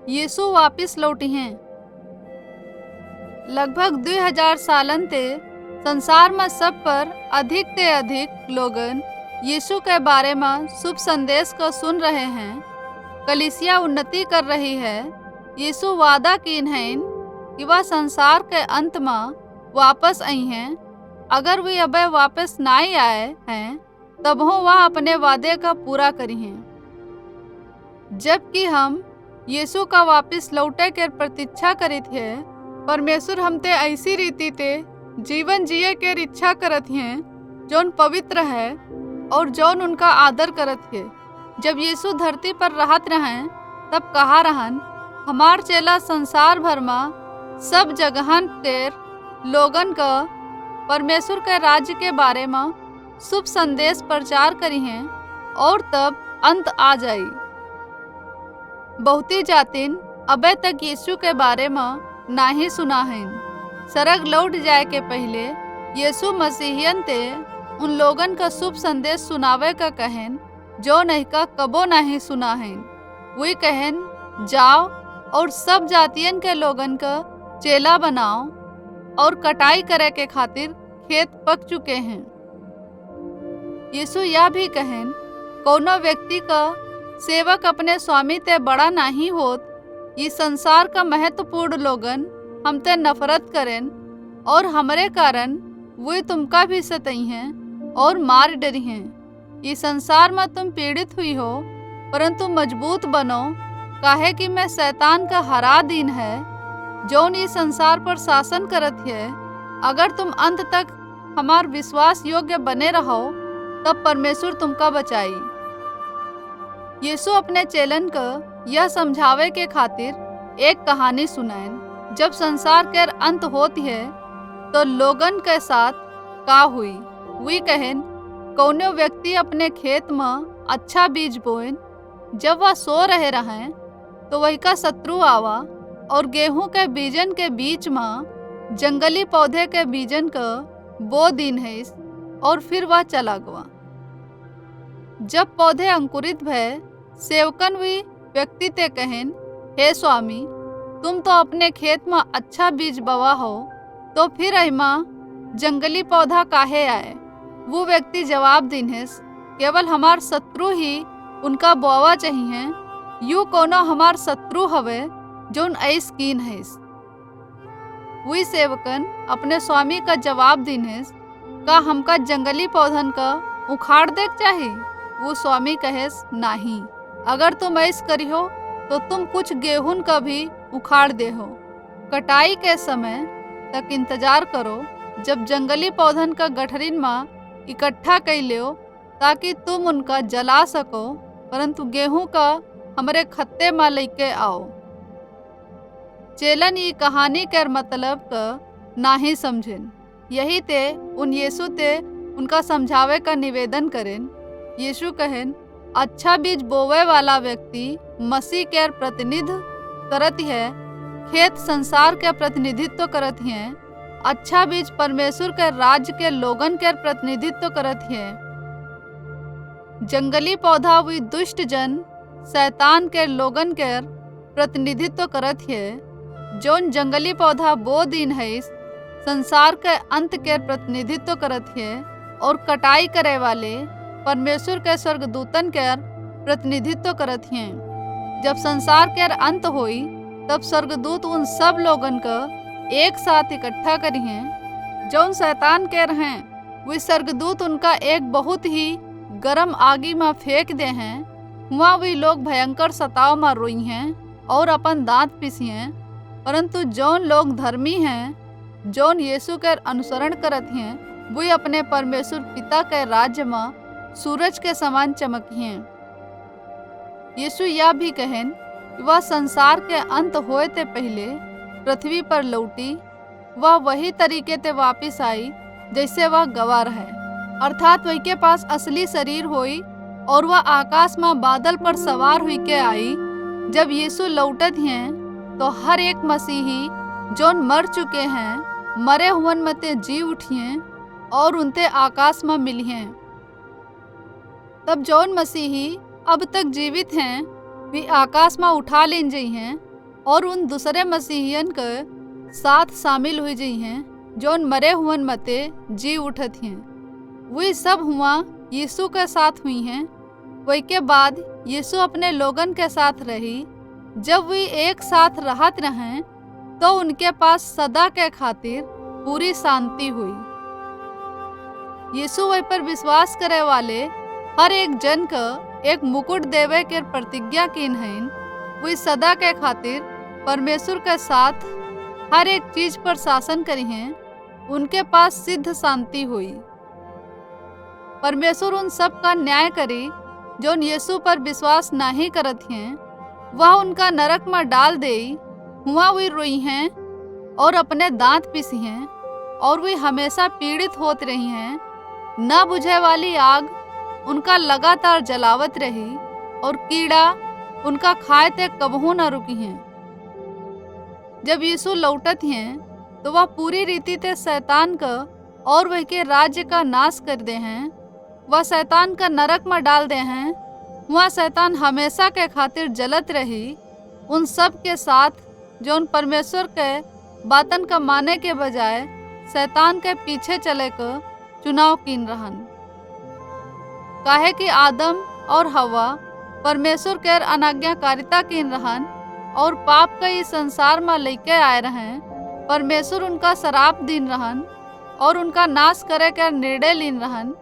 यीशु वापिस लौटी हैं। लगभग 2000 सालन ते संसार में सब पर अधिक ते अधिक लोगन यीशु के बारे में शुभ संदेश को सुन रहे हैं। कलीसिया उन्नति कर रही है। यीशु वादा कीन हैं कि वह संसार के अंत में वापस आई हैं। अगर वे अब वापस नहीं आए हैं तब वह अपने वादे का पूरा करी हैं। जबकि हम यीशु का वापस लौटे के प्रतीक्षा करी थे, परमेश्वर हमते ऐसी रीति ते जीवन जिए के इच्छा करत हैं जौन पवित्र है और जौन उनका आदर करत है। जब यीशु धरती पर रहत रहें तब कहा रहन, हमार चेला संसार भर में सब जगहन तेर लोगन का परमेश्वर के राज्य के बारे में शुभ संदेश प्रचार करी हैं और तब अंत आ जाई। बहुती जातिन अबे तक यीशु के बारे में नहीं सुना है। सरग लौट जाए के पहले यीशु मसीहियन ते उन लोगन का शुभ संदेश सुनावे का कहन जो नहीं का कबो नहीं सुना है। वही कहन, जाओ और सब जातियन के लोगन का चेला बनाओ और कटाई करे के खातिर खेत पक चुके हैं। यीशु यह भी कहन, कोनो व्यक्ति का सेवक अपने स्वामी ते बड़ा नहीं होत। ये संसार का महत्वपूर्ण लोगन हमते नफरत करें और हमारे कारण वे तुमका भी सतई हैं और मार डरी हैं। ये संसार में तुम पीड़ित हुई हो, परंतु मजबूत बनो, काहे कि मैं शैतान का हरा दिन है जौन ये संसार पर शासन करत है। अगर तुम अंत तक हमार विश्वास योग्य बने रहो तब परमेश्वर तुमका बचाई। यीशु अपने चेलन को यह समझावे के खातिर एक कहानी सुनाएं। जब संसार के अंत होती है तो लोगन के साथ का हुई। वे कहन, कौनो व्यक्ति अपने खेत में अच्छा बीज बोएन। जब वह सो रहे रहें तो वही का शत्रु आवा और गेहूं के बीजन के बीच में जंगली पौधे के बीजन का बो दिन है और फिर वह चला गवा। जब पौधे अंकुरित भय, सेवकन वी व्यक्ति ते कहन, हे स्वामी, तुम तो अपने खेत में अच्छा बीज बवा हो, तो फिर अहिमा जंगली पौधा काहे आए। वो व्यक्ति जवाब दिन है, केवल हमार शत्रु ही उनका बोवा चाहिए। यू कोनो हमार शत्रु हवे जोन ऐस कीन है। वही सेवकन अपने स्वामी का जवाब दिन है, का हमका जंगली पौधन का उखाड़ देख चाहिए। वो स्वामी कहेस, नहीं, अगर तुम ऐस करी हो तो तुम कुछ गेहूं का भी उखाड़ दे हो। कटाई के समय तक इंतजार करो जब जंगली पौधन का गठरिन में इकट्ठा कर लियो ताकि तुम उनका जला सको, परंतु गेहूं का हमारे खत्ते में लेके आओ। चेलन ये कहानी के मतलब का नहीं समझेन। यही ते उन यीशु ते उनका समझावे का निवेदन करें। यीशु कहन, अच्छा बीज बोवे वाला व्यक्ति मसीह के प्रतिनिधित्व करत है। खेत संसार के प्रतिनिधित्व करत है। अच्छा बीज परमेश्वर के राज्य के लोगन के प्रतिनिधित्व करत है। जंगली पौधा वी दुष्ट जन शैतान के लोगन के प्रतिनिधित्व करत है। जोन जंगली पौधा बो दिन है संसार के अंत के प्रतिनिधित्व करत है और कटाई करे वाले परमेश्वर के स्वर्गदूतन के प्रतिनिधित्व करत हैं। जब संसार के अंत होई तब स्वर्गदूत उन सब लोगन का एक साथ इकट्ठा करी हैं जौन शैतान के रहें। वे स्वर्गदूत उनका एक बहुत ही गर्म आगी में फेंक दे हैं। वहाँ वे लोग भयंकर सताव में रोई हैं और अपन दांत पीसी हैं। परंतु जौन लोग धर्मी हैं, जौन यीशु के अनुसरण करत हैं, वे अपने परमेश्वर पिता के राज्य में सूरज के समान चमकी हैं। यीशु यह भी कहन, वह संसार के अंत होए ते पहले पृथ्वी पर लौटी। वह वही तरीके ते वापिस आई जैसे वह गवार है, अर्थात वही के पास असली शरीर हुई और वह आकाश में बादल पर सवार हुई के आई। जब यीशु लौटत हैं तो हर एक मसीही जोन मर चुके हैं, मरे हुवन मते जी उठिए और उनते आकाश में मिलिए। तब जौन मसीही अब तक जीवित हैं वे आकाश में उठा लेन जाइ हैं और उन दूसरे मसीहियन के साथ शामिल हुई जी हैं जो मरे हुअन मते जी उठत हैं। वही सब हुआ यीशु के साथ हुई हैं। वही के बाद यीशु अपने लोगन के साथ रही। जब वे एक साथ रहत रहें तो उनके पास सदा के खातिर पूरी शांति हुई। यीशु वही पर विश्वास करे वाले हर एक जन का एक मुकुट देवे के प्रतिज्ञा कीन हईन। वे सदा के खातिर परमेश्वर के साथ हर एक चीज पर शासन करी हैं। उनके पास सिद्ध शांति हुई। परमेश्वर उन सब का न्याय करी जो यीशु पर विश्वास नहीं करत हैं। वह उनका नरक में डाल दे। हुआ वे रोई हैं और अपने दांत पीसी हैं और वे हमेशा पीड़ित होत रही हैं। न बुझे वाली आग उनका लगातार जलावत रही और कीड़ा उनका खाए ते कबहू न रुकी हैं। जब यीशु लौटत हैं तो वह पूरी रीति ते शैतान का और वह के राज्य का नाश कर दे हैं। वह शैतान का नरक में डाल दे हैं। वह शैतान हमेशा के खातिर जलत रही उन सब के साथ जो उन परमेश्वर के बातन का माने के बजाय शैतान के पीछे चले का चुनाव कीन रहन। काहे कि आदम और हवा परमेश्वर के अनाज्ञाकारिता कीन रहन और पाप का इस संसार में लेके आए रहें। परमेश्वर उनका शराप दीन रहन और उनका नाश करे के निर्णय लीन रहन।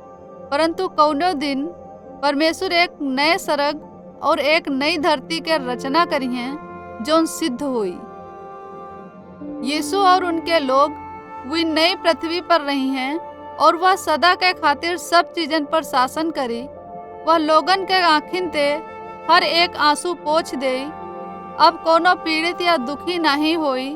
परंतु कौनो दिन परमेश्वर एक नए स्वर्ग और एक नई धरती के रचना करी हैं जो सिद्ध हुई। यीशु और उनके लोग वे नई पृथ्वी पर रही हैं और वह सदा के खातिर सब चीजन पर शासन करी। वह लोगन के आँखिन ते हर एक आंसू पोंछ दे। अब कोनो पीड़ित या दुखी नहीं होई।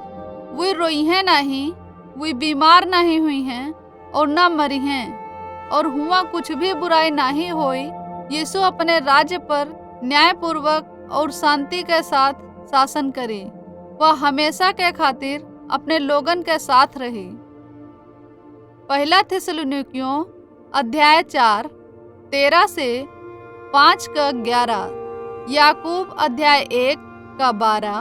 वे रोई हैं नहीं, वे बीमार नहीं हुई हैं और न मरी हैं और हुआ कुछ भी बुराई नहीं होई। यीशु अपने राज्य पर न्यायपूर्वक और शांति के साथ शासन करे। वह हमेशा के खातिर अपने लोगन के साथ रही। पहला थिस्सलुनीकियों अध्याय 4 13 से 5-11, याकूब अध्याय 1-12,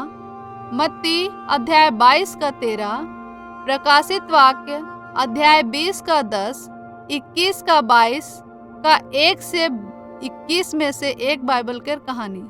मत्ती अध्याय 22-13, प्रकाशित वाक्य अध्याय 20-10, 21-22 का 1 से 21 में से एक बाइबल के कहानी।